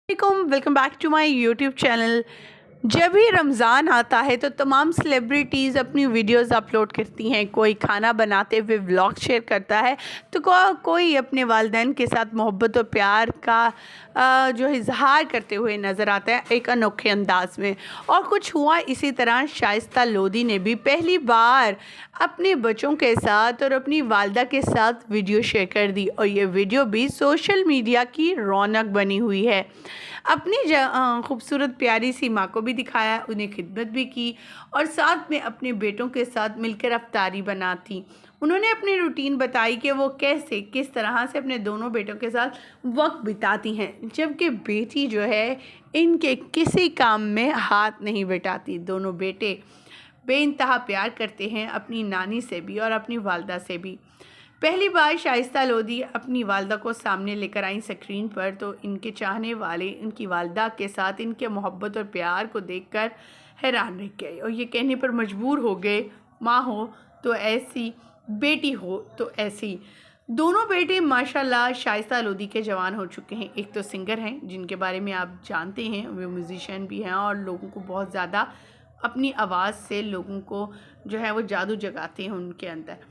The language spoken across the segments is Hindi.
Welcome back to my YouTube channel. जब भी रमज़ान आता है तो तमाम सेलिब्रिटीज़ अपनी वीडियोस अपलोड करती हैं। कोई खाना बनाते हुए व्लॉग शेयर करता है तो कोई अपने वालिदैन के साथ मोहब्बत और प्यार का जो इजहार करते हुए नज़र आता है एक अनोखे अंदाज में। और कुछ हुआ इसी तरह शाइस्ता लोधी ने भी पहली बार अपने बच्चों के साथ और अपनी वालदा के साथ वीडियो शेयर कर दी और ये वीडियो भी सोशल मीडिया की रौनक बनी हुई है। अपनी खूबसूरत प्यारी सी माँ को भी दिखाया, उन्हें खिदमत भी की और साथ में अपने बेटों के साथ मिलकर अफ्तारी बनाती। उन्होंने अपनी रूटीन बताई कि वो कैसे किस तरह से अपने दोनों बेटों के साथ वक्त बिताती हैं, जबकि बेटी जो है इनके किसी काम में हाथ नहीं बटाती। दोनों बेटे बेइंतहा प्यार करते हैं अपनी नानी से भी और अपनी वालदा से भी। पहली बार शाइस्ता लोधी अपनी वालदा को सामने लेकर आई स्क्रीन पर तो इनके चाहने वाले इनकी वालदा के साथ इनके मोहब्बत और प्यार को देखकर हैरान रह गए और ये कहने पर मजबूर हो गए, माँ हो तो ऐसी, बेटी हो तो ऐसी। दोनों बेटे माशाल्लाह शाइस्ता लोधी के जवान हो चुके हैं। एक तो सिंगर हैं जिनके बारे में आप जानते हैं, वे म्यूजिशियन भी हैं और लोगों को बहुत ज़्यादा अपनी आवाज़ से लोगों को जो है वो जादू जगाते हैं उनके अंदर।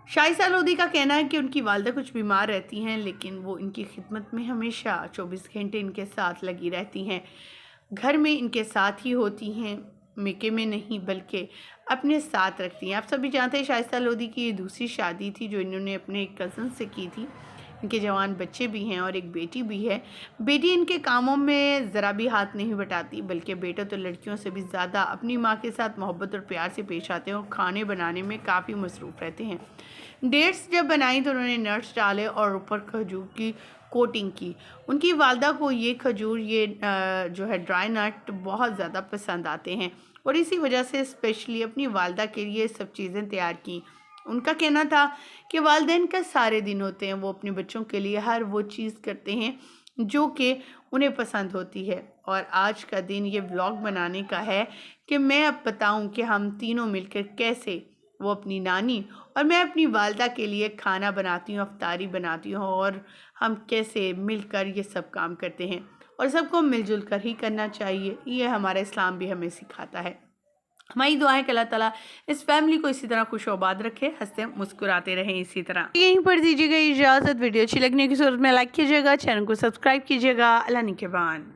शाइस्ता लोधी का कहना है कि उनकी वालदा कुछ बीमार रहती हैं लेकिन वो इनकी खिदमत में हमेशा 24 घंटे इनके साथ लगी रहती हैं। घर में इनके साथ ही होती हैं, मेके में नहीं बल्कि अपने साथ रखती हैं। आप सभी जानते हैं शाइस्ता लोधी की ये दूसरी शादी थी जो इन्होंने अपने कज़न से की थी। इनके जवान बच्चे भी हैं और एक बेटी भी है। बेटी इनके कामों में ज़रा भी हाथ नहीं बटाती बल्कि बेटा तो लड़कियों से भी ज़्यादा अपनी माँ के साथ मोहब्बत और प्यार से पेश आते हैं और खाने बनाने में काफ़ी मसरूफ़ रहते हैं। डेट्स जब बनाई तो उन्होंने नट्स डाले और ऊपर खजूर की कोटिंग की। उनकी वालदा को ये खजूर जो है ड्राई नट बहुत ज़्यादा पसंद आते हैं और इसी वजह से स्पेशली अपनी वालदा के लिए सब चीज़ें तैयार की। उनका कहना था कि वालिदैन का सारे दिन होते हैं, वो अपने बच्चों के लिए हर वो चीज़ करते हैं जो कि उन्हें पसंद होती है। और आज का दिन ये व्लॉग बनाने का है कि मैं अब बताऊं कि हम तीनों मिलकर कैसे, वो अपनी नानी और मैं अपनी वालदा के लिए खाना बनाती हूँ, अफ्तारी बनाती हूँ और हम कैसे मिलकर ये सब काम करते हैं और सबको मिलजुल कर ही करना चाहिए। ये हमारा इस्लाम भी हमें सिखाता है। हमारी दुआ है कि अल्लाह ताला इस फैमिली को इसी तरह खुश आबाद रखे, हंसते मुस्कुराते रहें इसी तरह। यहीं पर दीजिएगा इजाज़त। वीडियो अच्छी लगने की सूरत में लाइक कीजिएगा, चैनल को सब्सक्राइब कीजिएगा। अल्लाह निगहबान।